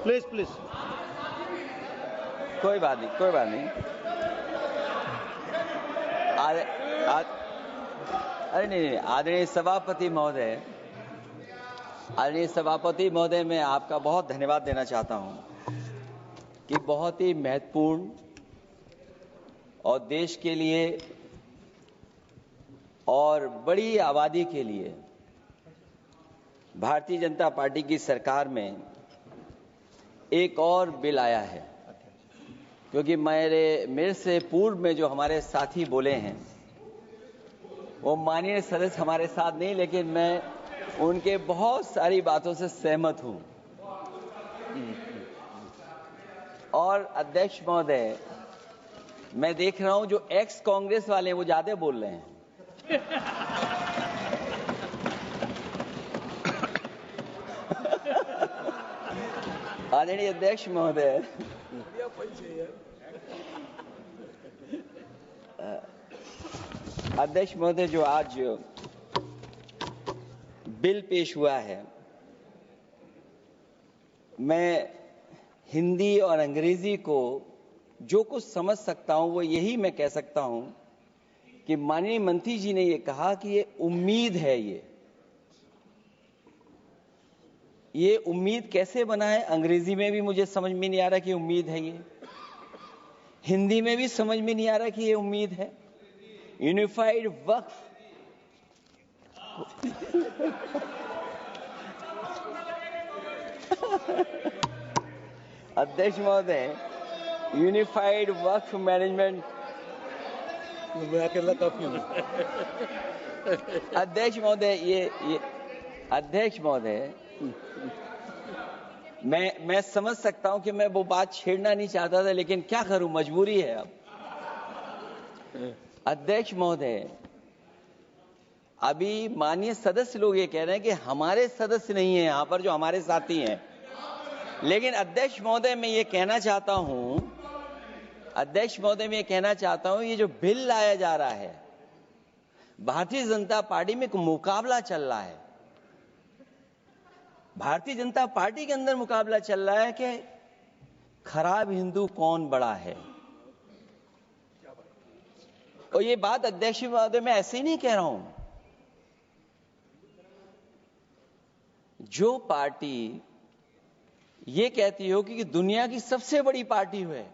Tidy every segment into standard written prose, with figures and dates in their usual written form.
Please please. कोई बात नहीं, कोई बात नहीं। अरे नहीं, आदरणीय सभापति महोदय, मैं आपका बहुत धन्यवाद देना चाहता हूं कि बहुत ही महत्वपूर्ण और देश के लिए और बड़ी आबादी के लिए भारतीय जनता पार्टी की सरकार में एक और बिल आया है। क्योंकि मेरे से पूर्व में जो हमारे साथी बोले हैं वो माननीय सदस्य हमारे साथ नहीं, लेकिन मैं उनके बहुत सारी बातों से सहमत हूं। और अध्यक्ष महोदय, मैं देख रहा हूं जो एक्स कांग्रेस वाले हैं वो ज्यादा बोल रहे हैं। आदरणीय अध्यक्ष महोदय, जो आज बिल पेश हुआ है, मैं हिंदी और अंग्रेजी को जो कुछ समझ सकता हूं वो यही मैं कह सकता हूं कि माननीय मंत्री जी ने ये कहा कि ये उम्मीद है। ये उम्मीद कैसे बना है, अंग्रेजी में भी मुझे समझ में नहीं आ रहा कि उम्मीद है, ये हिंदी में भी समझ में नहीं आ रहा कि ये उम्मीद है। यूनिफाइड वक्फ अध्यक्ष महोदय, यूनिफाइड वक्फ मैनेजमेंट, अध्यक्ष महोदय, मैं समझ सकता हूं कि मैं वो बात छेड़ना नहीं चाहता था, लेकिन क्या करूं, मजबूरी है अब। अध्यक्ष महोदय, अभी माननीय सदस्य लोग ये कह रहे हैं कि हमारे सदस्य नहीं है यहां पर जो हमारे साथी हैं, लेकिन अध्यक्ष महोदय मैं ये कहना चाहता हूं, ये जो बिल लाया जा रहा है, भारतीय जनता पार्टी में एक मुकाबला चल रहा है। भारतीय जनता पार्टी के अंदर मुकाबला चल रहा है कि खराब हिंदू कौन बड़ा है। और ये बात अध्यक्ष महोदय मैं ऐसे ही नहीं कह रहा हूं। जो पार्टी ये कहती हो कि दुनिया की सबसे बड़ी पार्टी है,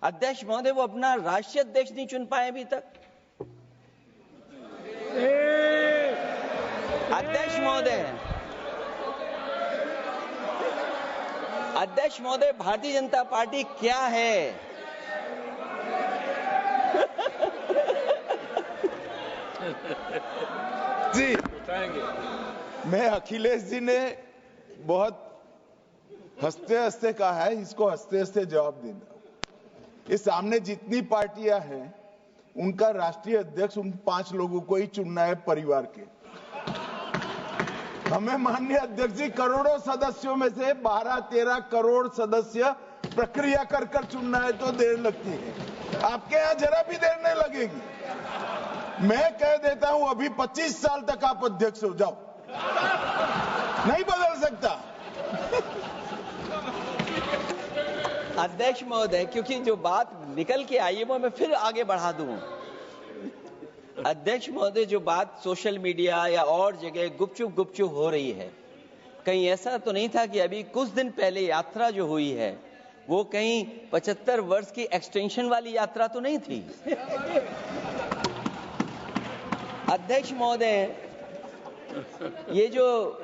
अध्यक्ष महोदय वो अपना राष्ट्रीय अध्यक्ष नहीं चुन पाए अभी तक। अध्यक्ष महोदय, भारतीय जनता पार्टी क्या है? जी, मैं अखिलेश जी ने बहुत हंसते हंसते कहा है, इसको हंसते हंसते जवाब देना। इस सामने जितनी पार्टियां हैं उनका राष्ट्रीय अध्यक्ष उन 5 लोगों को ही चुनना है परिवार के। हमें माननीय अध्यक्ष जी करोड़ों सदस्यों में से 12-13 करोड़ सदस्य प्रक्रिया कर कर चुनना है तो देर लगती है। आपके यहां जरा भी देर नहीं लगेगी। मैं कह देता हूं अभी 25 साल तक आप अध्यक्ष हो जाओ, नहीं बदल सकता। अध्यक्ष महोदय, क्योंकि जो बात निकल के आई है वो मैं फिर आगे बढ़ा दूं। अध्यक्ष महोदय, जो बात सोशल मीडिया या और जगह गुपचुप हो रही है, कहीं ऐसा तो नहीं था कि अभी कुछ दिन पहले यात्रा जो हुई है वो कहीं 75 वर्ष की एक्सटेंशन वाली यात्रा तो नहीं थी। अध्यक्ष महोदय, ये जो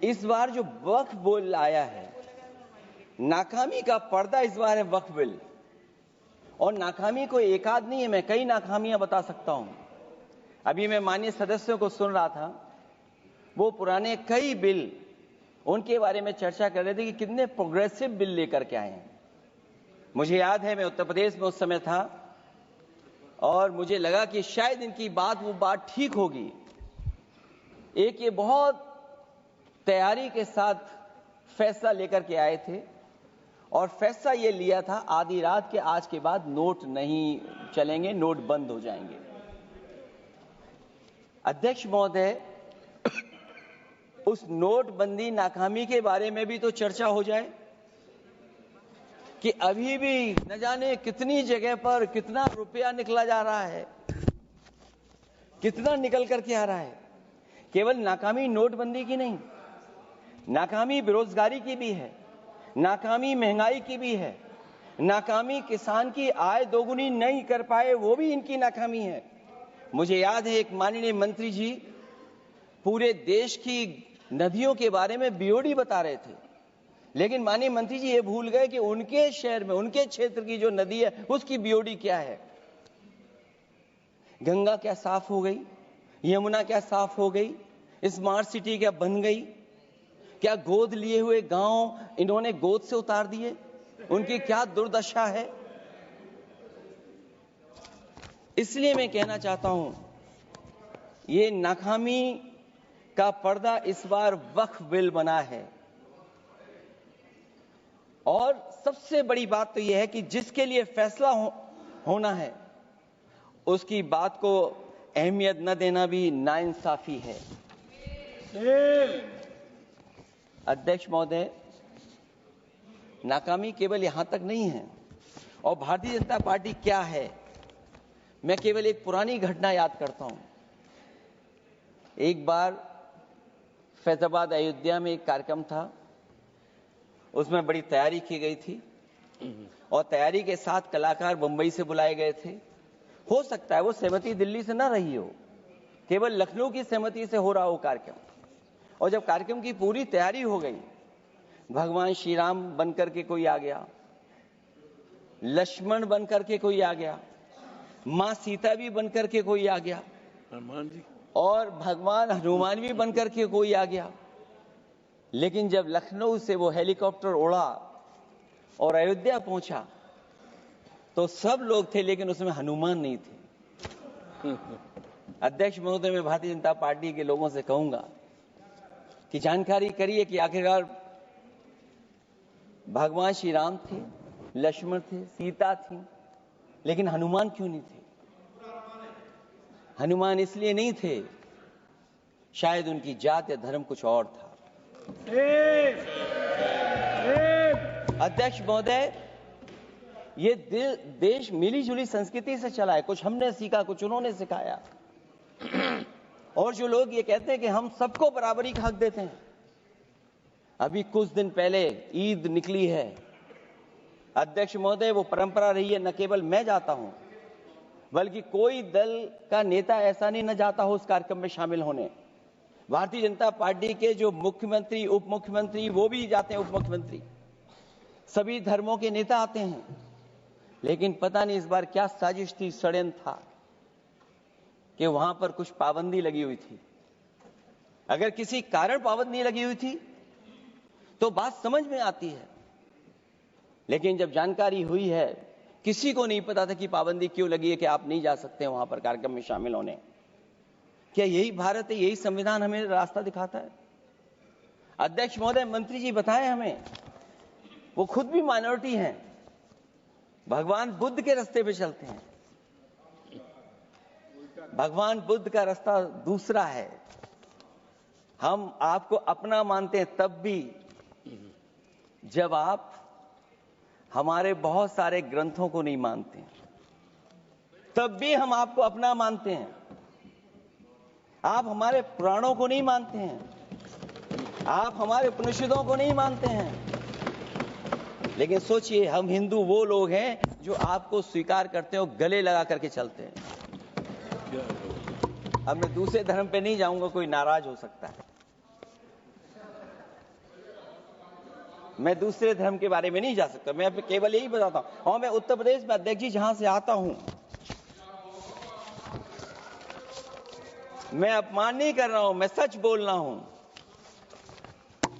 इस बार जो वक्फ बिल आया है, नाकामी का पर्दा इस बार है वक्फ बिल। और नाकामी कोई एक आध नहीं है, मैं कई नाकामियां बता सकता हूं। अभी मैं माननीय सदस्यों को सुन रहा था, वो पुराने कई बिल उनके बारे में चर्चा कर रहे थे कि कितने प्रोग्रेसिव बिल लेकर के आए हैं। मुझे याद है मैं उत्तर प्रदेश में उस समय था और मुझे लगा कि शायद इनकी वो बात ठीक होगी। एक ये बहुत तैयारी के साथ फैसला लेकर के आए थे और फैसला ये लिया था आधी रात के आज के बाद नोट नहीं चलेंगे, नोट बंद हो जाएंगे। अध्यक्ष महोदय, उस नोटबंदी नाकामी के बारे में भी तो चर्चा हो जाए कि अभी भी न जाने कितनी जगह पर कितना रुपया निकला जा रहा है, कितना निकल करके आ रहा है। केवल नाकामी नोटबंदी की नहीं, नाकामी बेरोजगारी की भी है, नाकामी महंगाई की भी है, नाकामी किसान की आय दोगुनी नहीं कर पाए वो भी इनकी नाकामी है। मुझे याद है एक माननीय मंत्री जी पूरे देश की नदियों के बारे में बीओडी बता रहे थे, लेकिन माननीय मंत्री जी ये भूल गए कि उनके शहर में, उनके क्षेत्र की जो नदी है उसकी बीओडी क्या है। गंगा क्या साफ हो गई, यमुना क्या साफ हो गई, स्मार्ट सिटी क्या बन गई, क्या गोद लिए हुए गांव इन्होंने गोद से उतार दिए, उनकी क्या दुर्दशा है। इसलिए मैं कहना चाहता हूं, ये नाकामी का पर्दा इस बार वक्फ बिल बना है। और सबसे बड़ी बात तो यह है कि जिसके लिए फैसला होना है उसकी बात को अहमियत न देना भी नाइंसाफी है। अध्यक्ष महोदय, नाकामी केवल यहां तक नहीं है। और भारतीय जनता पार्टी क्या है, मैं केवल एक पुरानी घटना याद करता हूं। एक बार फैजाबाद अयोध्या में एक कार्यक्रम था, उसमें बड़ी तैयारी की गई थी और तैयारी के साथ कलाकार मुंबई से बुलाए गए थे। हो सकता है वो सहमति दिल्ली से ना रही हो, केवल लखनऊ की सहमति से हो रहा हो कार्यक्रम। और जब कार्यक्रम की पूरी तैयारी हो गई, भगवान श्री राम बनकर के कोई आ गया, लक्ष्मण बनकर के कोई आ गया, मां सीता भी बनकर के कोई आ गया, हनुमान जी, और भगवान हनुमान भी बनकर के कोई आ गया। लेकिन जब लखनऊ से वो हेलीकॉप्टर उड़ा और अयोध्या पहुंचा तो सब लोग थे, लेकिन उसमें हनुमान नहीं थे। अध्यक्ष महोदय, मैं भारतीय जनता पार्टी के लोगों से कहूंगा कि जानकारी करिए कि आखिरकार भगवान श्री राम थे, लक्ष्मण थे, सीता थी, लेकिन हनुमान क्यों नहीं थे? हनुमान इसलिए नहीं थे, शायद उनकी जात या धर्म कुछ और था। अध्यक्ष महोदय, ये देश मिली जुली संस्कृति से चला है। कुछ हमने सीखा, कुछ उन्होंने सिखाया। और जो लोग ये कहते हैं कि हम सबको बराबरी का हक देते हैं, अभी कुछ दिन पहले ईद निकली है। अध्यक्ष महोदय, वो परंपरा रही है, न केवल मैं जाता हूं बल्कि कोई दल का नेता ऐसा नहीं न जाता हो उस कार्यक्रम में शामिल होने। भारतीय जनता पार्टी के जो मुख्यमंत्री, उप मुख्यमंत्री, वो भी जाते हैं, उप मुख्यमंत्री, सभी धर्मों के नेता आते हैं। लेकिन पता नहीं इस बार क्या साजिश थी, षड्यंत्र था कि वहां पर कुछ पाबंदी लगी हुई थी। अगर किसी कारण पाबंदी लगी हुई थी तो बात समझ में आती है, लेकिन जब जानकारी हुई है, किसी को नहीं पता था कि पाबंदी क्यों लगी है कि आप नहीं जा सकते वहां पर कार्यक्रम में शामिल होने। क्या यही भारत है, यही संविधान हमें रास्ता दिखाता है? अध्यक्ष महोदय, मंत्री जी बताएं हमें, वो खुद भी माइनॉरिटी हैं, भगवान बुद्ध के रास्ते पे चलते हैं। भगवान बुद्ध का रास्ता दूसरा है। हम आपको अपना मानते हैं तब भी जब आप हमारे बहुत सारे ग्रंथों को नहीं मानते हैं, तब भी हम आपको अपना मानते हैं। आप हमारे पुराणों को नहीं मानते हैं, आप हमारे उपनिषदों को नहीं मानते हैं। लेकिन सोचिए, हम हिंदू वो लोग हैं जो आपको स्वीकार करते हैं और गले लगा करके चलते हैं। अब मैं दूसरे धर्म पे नहीं जाऊंगा, कोई नाराज हो सकता है। मैं दूसरे धर्म के बारे में नहीं जा सकता, मैं केवल यही बताता हूं। और मैं उत्तर प्रदेश में, अध्यक्ष जी, जहां से आता हूं, मैं अपमान नहीं कर रहा हूं, मैं सच बोल रहा हूं।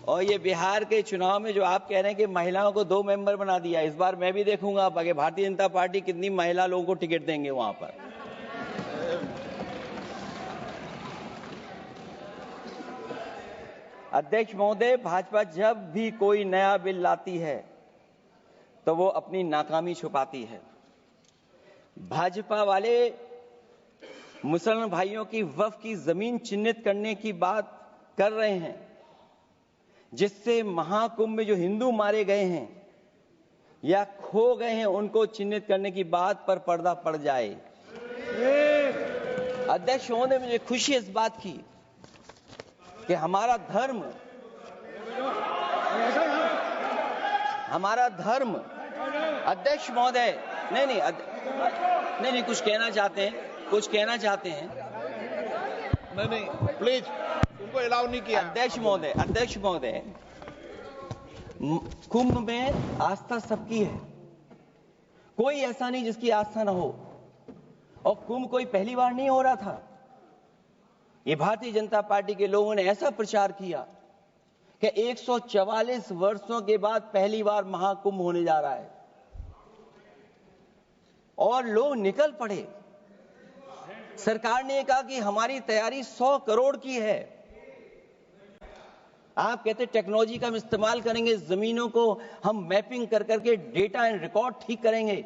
और ये बिहार के चुनाव में जो आप कह रहे हैं कि महिलाओं को 2 मेंबर बना दिया, इस बार मैं भी देखूंगा आगे भारतीय जनता पार्टी कितनी महिला लोगों को टिकट देंगे वहां पर। अध्यक्ष महोदय, भाजपा जब भी कोई नया बिल लाती है तो वो अपनी नाकामी छुपाती है। भाजपा वाले मुसलमान भाइयों की वक्फ की जमीन चिन्हित करने की बात कर रहे हैं, जिससे महाकुंभ में जो हिंदू मारे गए हैं या खो गए हैं उनको चिन्हित करने की बात पर पर्दा पड़ जाए। अध्यक्ष महोदय, मुझे खुशी इस बात की कि हमारा धर्म अध्यक्ष महोदय नहीं कुछ कहना चाहते हैं नहीं प्लीज, उनको अलाउ नहीं किया। अध्यक्ष महोदय, कुंभ में आस्था सबकी है, कोई ऐसा नहीं जिसकी आस्था ना हो। और कुंभ कोई पहली बार नहीं हो रहा था। ये भारतीय जनता पार्टी के लोगों ने ऐसा प्रचार किया कि 144 वर्षों के बाद पहली बार महाकुंभ होने जा रहा है और लोग निकल पड़े। सरकार ने कहा कि हमारी तैयारी 100 करोड़ की है। आप कहते टेक्नोलॉजी का हम इस्तेमाल करेंगे, जमीनों को हम मैपिंग कर करके डेटा एंड रिकॉर्ड ठीक करेंगे।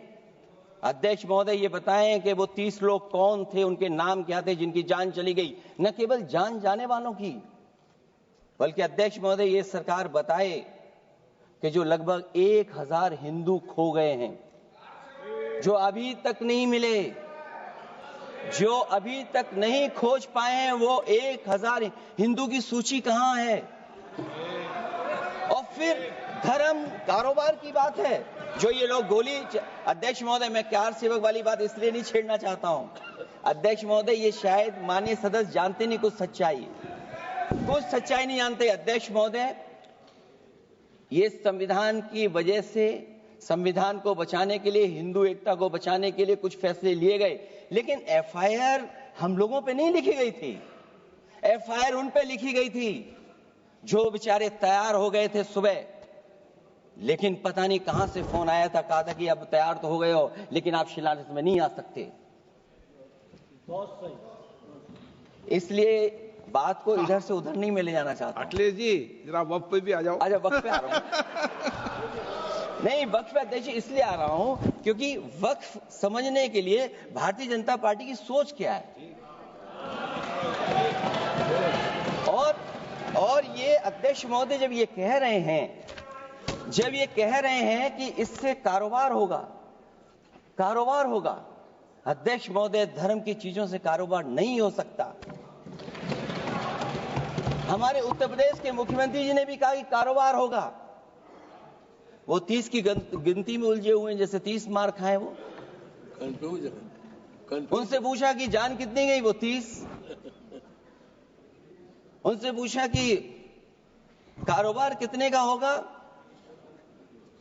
अध्यक्ष महोदय, ये बताएं कि वो 30 लोग कौन थे, उनके नाम क्या थे जिनकी जान चली गई, न केवल जान जाने वालों की, बल्कि अध्यक्ष महोदय ये सरकार बताए कि जो लगभग 1000 हिंदू खो गए हैं, जो अभी तक नहीं मिले, जो अभी तक नहीं खोज पाए हैं, वो 1000 हिंदू की सूची कहां है? और फिर धर्म कारोबार की बात है, जो ये लोग गोली। अध्यक्ष महोदय, मैं कार सेवक वाली बात इसलिए नहीं छेड़ना चाहता हूं। अध्यक्ष महोदय, ये शायद माननीय सदस्य जानते नहीं कुछ सच्चाई नहीं जानते। अध्यक्ष महोदय, ये संविधान की वजह से, संविधान को बचाने के लिए, हिंदू एकता को बचाने के लिए कुछ फैसले लिए गए, लेकिन एफआईआर हम लोगों पे नहीं लिखी गई थी। एफआईआर उन पे लिखी गई थी जो बेचारे तैयार हो गए थे सुबह, लेकिन पता नहीं कहां से फोन आया था, कहा था कि अब तैयार तो हो गए हो लेकिन आप शिलान्यास में नहीं आ सकते। बहुत सही। इसलिए बात को इधर से उधर नहीं में ले जाना चाहता। अखिलेश जी, जरा वक्त पे भी आ जाओ। अच्छा, वक्त पे आ रहा हूं। नहीं, वक्त पे अध्यक्ष इसलिए आ रहा हूं क्योंकि वक्त समझने के लिए भारतीय जनता पार्टी की सोच क्या है। और ये अध्यक्ष महोदय जब ये कह रहे हैं कि इससे कारोबार होगा, अध्यक्ष महोदय, धर्म की चीजों से कारोबार नहीं हो सकता। हमारे उत्तर प्रदेश के मुख्यमंत्री जी ने भी कहा कि कारोबार होगा। वो 30 की गिनती में उलझे हुए हैं, जैसे 30 मार खाए वो। उनसे पूछा कि जान कितनी गई, वो 30। उनसे पूछा कि कारोबार कितने का होगा,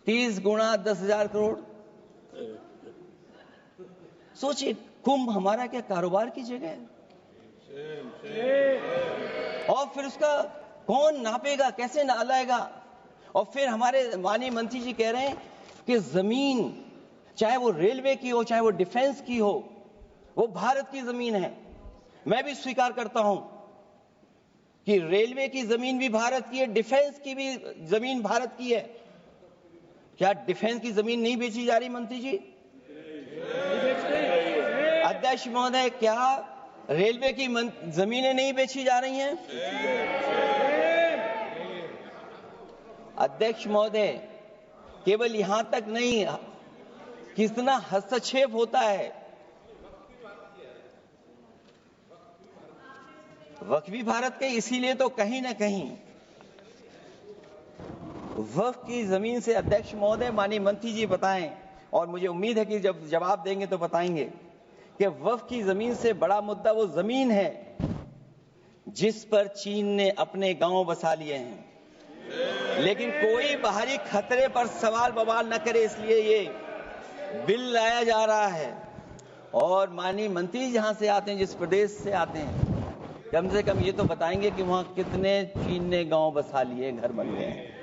30 गुणा 10,000 करोड़। सोचिए, कुंभ हमारा क्या कारोबार की जगह है? और फिर उसका कौन नापेगा, कैसे नालाएगा? और फिर हमारे माननीय मंत्री जी कह रहे हैं कि जमीन, चाहे वो रेलवे की हो, चाहे वो डिफेंस की हो, वो भारत की जमीन है। मैं भी स्वीकार करता हूं कि रेलवे की जमीन भी भारत की है, डिफेंस की भी जमीन भारत की है। क्या डिफेंस की जमीन नहीं बेची जा रही मंत्री जी? अध्यक्ष महोदय, क्या रेलवे की जमीनें नहीं बेची जा रही हैं? अध्यक्ष महोदय, केवल यहां तक नहीं, कितना हस्तक्षेप होता है। वक्फ भी भारत के, इसीलिए तो कहीं ना कहीं वक्फ की जमीन से, अध्यक्ष महोदय, माननीय मंत्री जी बताएं, और मुझे उम्मीद है कि जब जवाब देंगे तो बताएंगे कि वक्फ की जमीन से बड़ा मुद्दा वो जमीन है जिस पर चीन ने अपने गांव बसा लिए हैं, लेकिन कोई बाहरी खतरे पर सवाल बवाल न करे, इसलिए ये बिल लाया जा रहा है। और माननीय मंत्री जहां से आते हैं, जिस प्रदेश से आते हैं, कम से कम ये तो बताएंगे कि वहां कितने चीन ने गांव बसा लिए, घर बन गए हैं।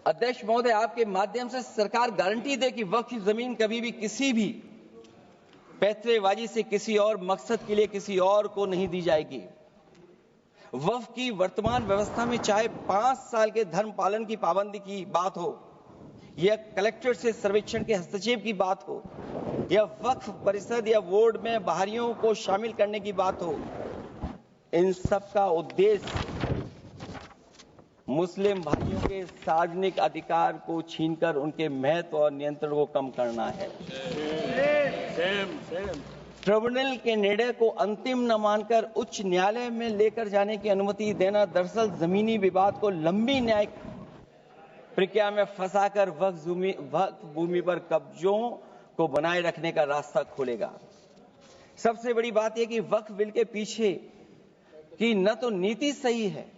अध्यक्ष महोदय, आपके माध्यम से सरकार गारंटी दे कि वक्फ की जमीन कभी भी किसी भी पैतरेबाजी से किसी और मकसद के लिए किसी और को नहीं दी जाएगी। वक्फ की वर्तमान व्यवस्था में चाहे 5 साल के धर्म पालन की पाबंदी की बात हो, या कलेक्टर से सर्वेक्षण के हस्तक्षेप की बात हो, या वक्फ परिषद या बोर्ड में बाहरियों को शामिल करने की बात हो, इन सब का उद्देश्य मुस्लिम भाइयों के सार्वजनिक अधिकार को छीनकर उनके महत्व और नियंत्रण को कम करना है। ट्रिब्यूनल के निर्णय को अंतिम न मानकर उच्च न्यायालय में लेकर जाने की अनुमति देना दरअसल जमीनी विवाद को लंबी न्यायिक प्रक्रिया में फंसाकर वक्फ भूमि पर कब्जों को बनाए रखने का रास्ता खोलेगा। सबसे बड़ी बात यह कि वक्फ बिल के पीछे की न तो नीति सही है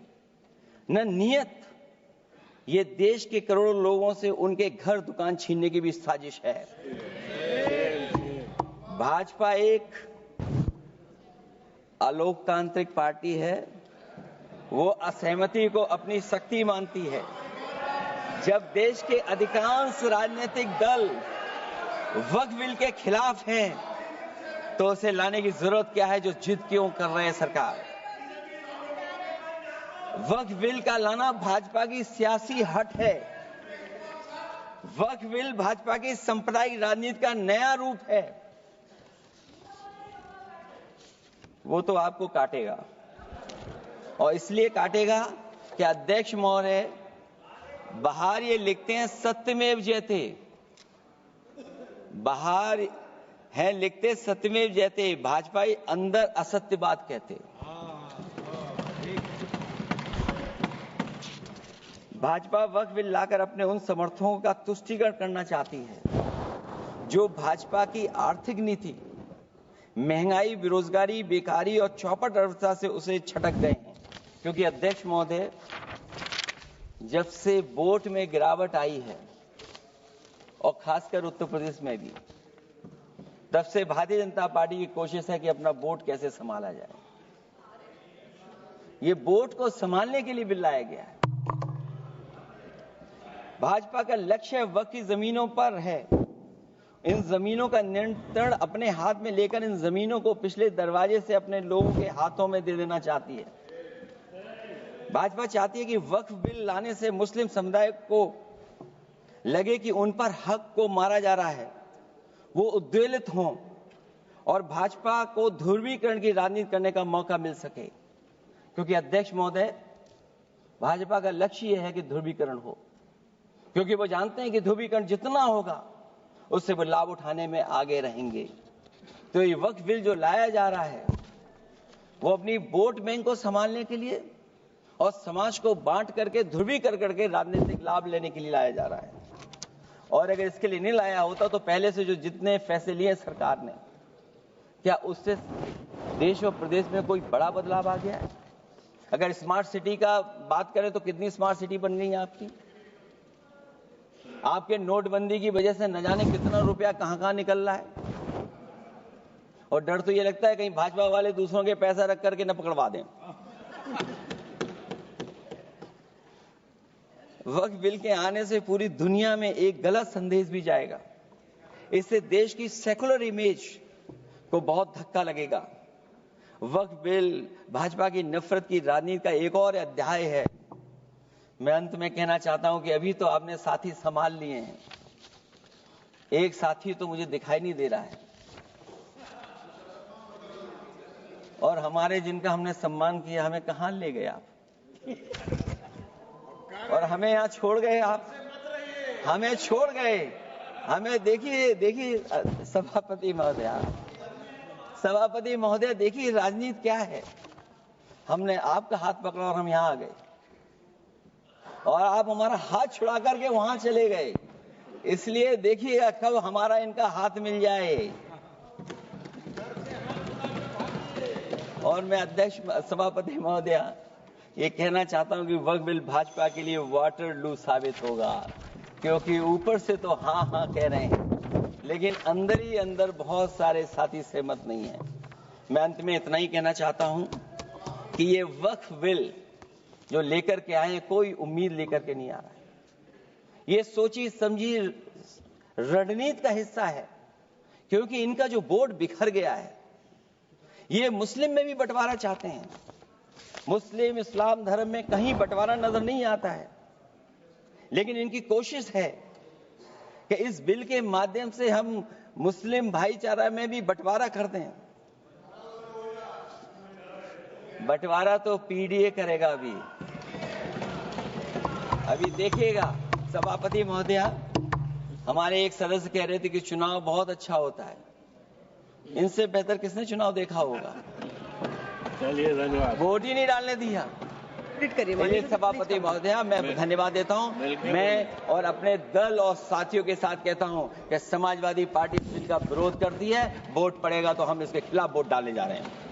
न नियत, ये देश के करोड़ों लोगों से उनके घर दुकान छीनने की भी साजिश है। भाजपा एक अलोकतांत्रिक पार्टी है, वो असहमति को अपनी शक्ति मानती है। जब देश के अधिकांश राजनीतिक दल वक्फ बिल के खिलाफ हैं, तो उसे लाने की जरूरत क्या है जो जिद क्यों कर रहे हैं सरकार। वक्फ बिल का लाना भाजपा की सियासी हट है। वक्फ बिल भाजपा की सांप्रदायिक राजनीति का नया रूप है। वो तो आपको काटेगा, और इसलिए काटेगा कि अध्यक्ष महोदय बाहर ये लिखते हैं सत्यमेव जयते, बाहर है लिखते सत्यमेव जयते, भाजपाई अंदर असत्य बात कहते। भाजपा वक्फ बिल लाकर अपने उन समर्थकों का तुष्टीकरण करना चाहती है जो भाजपा की आर्थिक नीति, महंगाई, बेरोजगारी, बेकारी और चौपट अर्थव्यवस्था से उसे छटक गए हैं। क्योंकि अध्यक्ष महोदय, जब से वोट में गिरावट आई है और खासकर उत्तर प्रदेश में भी, तब से भारतीय जनता पार्टी की कोशिश है कि अपना वोट कैसे संभाला जाए। ये वोट को संभालने के लिए बिल लाया गया है। भाजपा का लक्ष्य वक्फ की जमीनों पर है। इन जमीनों का नियंत्रण अपने हाथ में लेकर इन जमीनों को पिछले दरवाजे से अपने लोगों के हाथों में दे देना चाहती है। भाजपा चाहती है कि वक्फ बिल लाने से मुस्लिम समुदाय को लगे कि उन पर हक को मारा जा रहा है, वो उद्वेलित हों और भाजपा को ध्रुवीकरण की राजनीति करने का मौका मिल सके। क्योंकि अध्यक्ष महोदय, भाजपा का लक्ष्य यह है कि ध्रुवीकरण हो, क्योंकि वो जानते हैं कि ध्रुवीकरण जितना होगा उससे वो लाभ उठाने में आगे रहेंगे। तो ये वक्फ बिल जो लाया जा रहा है वो अपनी वोट बैंक को संभालने के लिए और समाज को बांट करके ध्रुवीकरण करके राजनीतिक लाभ लेने के लिए लाया जा रहा है। और अगर इसके लिए नहीं लाया होता तो पहले से जो जितने फैसले लिए सरकार ने, क्या उससे देश और प्रदेश में कोई बड़ा बदलाव आ गया है? अगर स्मार्ट सिटी का बात करें तो कितनी स्मार्ट सिटी बन गई है आपकी? आपके नोटबंदी की वजह से न जाने कितना रुपया कहां निकल रहा है। और डर तो ये लगता है कहीं भाजपा वाले दूसरों के पैसा रख करके न पकड़वा दें। वक्फ बिल के आने से पूरी दुनिया में एक गलत संदेश भी जाएगा। इससे देश की सेकुलर इमेज को बहुत धक्का लगेगा। वक्फ बिल भाजपा की नफरत की राजनीति का एक और अध्याय है। मैं अंत में कहना चाहता हूं कि अभी तो आपने साथी संभाल लिए हैं, एक साथी तो मुझे दिखाई नहीं दे रहा है, और हमारे जिनका हमने सम्मान किया हमें कहां ले गए आप, और हमें यहां छोड़ गए आप, हमें छोड़ गए। हमें देखिए सभापति महोदय देखिए राजनीति क्या है। हमने आपका हाथ पकड़ा और हम यहां आ गए, और आप हमारा हाथ छुड़ा करके वहां चले गए। इसलिए देखिए कब हमारा इनका हाथ मिल जाए। और मैं अध्यक्ष सभापति महोदय ये कहना चाहता हूं कि वक्फ बिल भाजपा के लिए वाटरलू साबित होगा, क्योंकि ऊपर से तो हाँ कह रहे हैं, लेकिन अंदर ही अंदर बहुत सारे साथी सहमत नहीं है। मैं अंत में इतना ही कहना चाहता हूं कि ये वक्फ बिल जो लेकर के आए, कोई उम्मीद लेकर के नहीं आ रहा है। ये सोची समझी रणनीति का हिस्सा है, क्योंकि इनका जो वोट बिखर गया है, ये मुस्लिम में भी बंटवारा चाहते हैं। मुस्लिम इस्लाम धर्म में कहीं बंटवारा नजर नहीं आता है, लेकिन इनकी कोशिश है कि इस बिल के माध्यम से हम मुस्लिम भाईचारा में भी बंटवारा कर दें। बंटवारा तो पीडीए करेगा अभी, अभी देखिएगा सभापति महोदया, हमारे एक सदस्य कह रहे थे कि चुनाव बहुत अच्छा होता है। इनसे बेहतर किसने चुनाव देखा होगा? चलिए धन्यवाद। वोट ही नहीं डालने दिया। चलिए सभापति महोदया, मैं धन्यवाद देता हूं। मैं और अपने दल और साथियों के साथ कहता हूं कि समाजवादी पार्टी बिल का विरोध करती है। वोट पड़ेगा तो हम इसके खिलाफ वोट डालने जा रहे हैं।